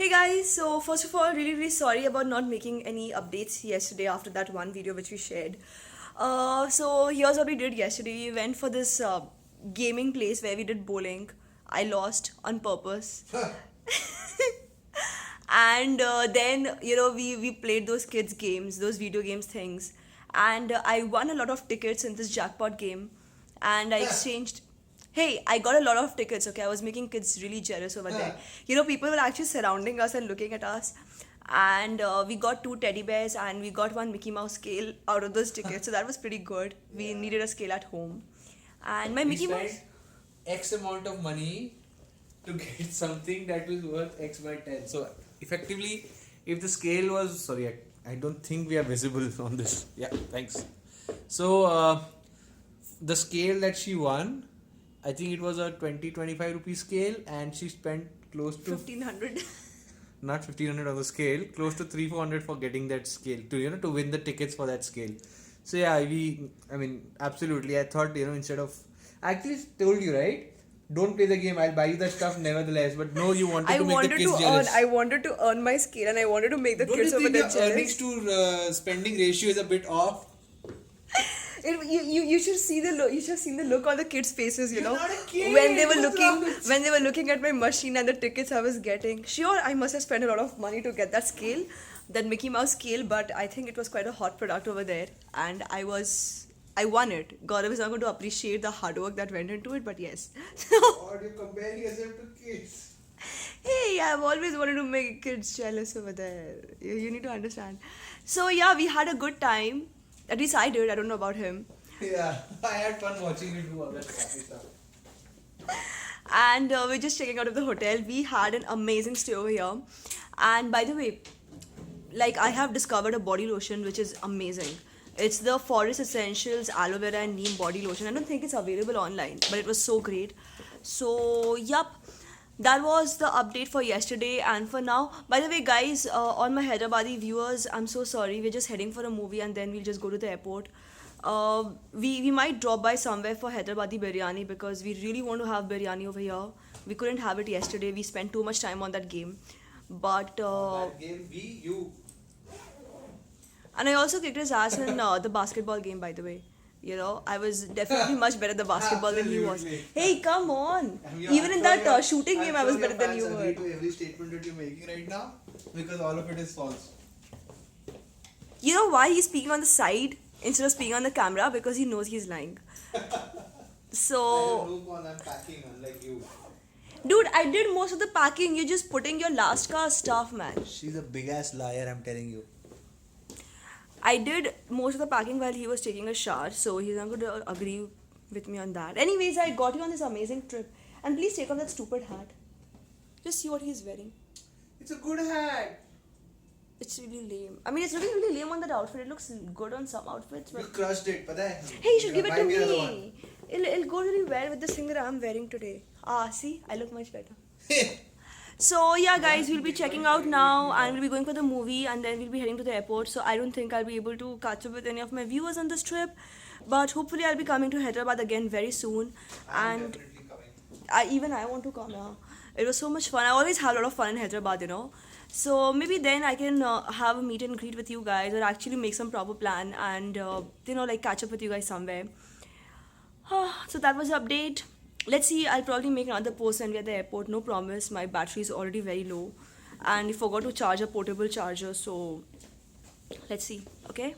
Hey guys, so first of all, really sorry about not making any updates yesterday after that one video which we shared. So here's what we did yesterday. We went for this gaming place where we did bowling. I lost on purpose. And then we played those kids games, those video games things, and I won a lot of tickets in this jackpot game, and I exchanged. Hey, I got a lot of tickets. Okay, I was making kids really jealous over there. People were actually surrounding us and looking at us, and we got two teddy bears and we got one Mickey Mouse scale out of those tickets. So that was pretty good. We needed a scale at home, and my We Mickey Mouse. spent X amount of money to get something that was worth X by 10. So effectively, if the scale was sorry, I don't think we are visible on this. Yeah, thanks. So the scale that she won, I think it was a 20-25 rupee scale, and she spent close to 1500. not 1500 on the scale, close to 300-400 for getting that scale to win the tickets for that scale. So yeah, I mean absolutely. I thought instead of I actually told you, right, don't play the game. I'll buy you the stuff nevertheless. But no, you wanted to make the kids jealous. I wanted to earn my scale and I wanted to make the Don't kids you over think there your jealous. earnings to spending ratio is a bit off? You should see the look. You should have seen the look on the kids' faces. You're not a kid. When they were What's wrong looking, with when they were looking at my machine and the tickets I was getting. Sure, I must have spent a lot of money to get that scale, that Mickey Mouse scale. But I think it was quite a hot product over there, and I won it. Gaurav is not going to appreciate the hard work that went into it, but yes. Or you compare yourself to kids. Hey, I've always wanted to make kids jealous over there. You need to understand. So yeah, we had a good time. At least I did. I don't know about him. Yeah, I had fun watching you do all that stuff. And we're just checking out of the hotel. We had an amazing stay over here. And by the way, like, I have discovered a body lotion which is amazing. It's the Forest Essentials Aloe Vera and Neem body lotion. I don't think it's available online, but it was so great. So yup, that was the update for yesterday and for now. By the way, guys, all my Hyderabadi viewers, I'm so sorry. We're just heading for a movie and then we'll just go to the airport. We might drop by somewhere for Hyderabadi biryani because we really want to have biryani over here. We couldn't have it yesterday. We spent too much time on that game. But That game, you. and I also kicked his ass in the basketball game, by the way. I was definitely much better at the basketball than he was. Absolutely. Hey, come on. I'm Even in sure that your- shooting I'm game, I was sure your better than you fans were. agree to every statement that you're making right now because all of it is false. You know why he's speaking on the side instead of speaking on the camera? Because he knows he's lying. So, I don't know, I'm packing unlike you. dude, I did most of the packing. You're just putting your last car stuff, man. She's a big ass liar, I'm telling you. I did most of the packing while he was taking a shower, so he's not going to agree with me on that. Anyways, I got you on this amazing trip. And please take off that stupid hat. Just see what he's wearing. It's a good hat. It's really lame. I mean, it's looking really lame on that outfit. It looks good on some outfits, You but crushed it, pata hai? hey, you should give it to Buy another one. me. It'll go really well with this thing that I'm wearing today. See, I look much better. So yeah, guys, we'll be checking out now and we'll be going for the movie and then we'll be heading to the airport. So I don't think I'll be able to catch up with any of my viewers on this trip, but hopefully I'll be coming to Hyderabad again very soon. I'm And definitely coming. I want to come now. It was so much fun. I always have a lot of fun in Hyderabad. So maybe then I can have a meet and greet with you guys or actually make some proper plan and like catch up with you guys somewhere. So that was the update. Let's see, I'll probably make another post when we're at the airport. No promise, my battery is already very low. And we forgot to charge a portable charger, so let's see, okay?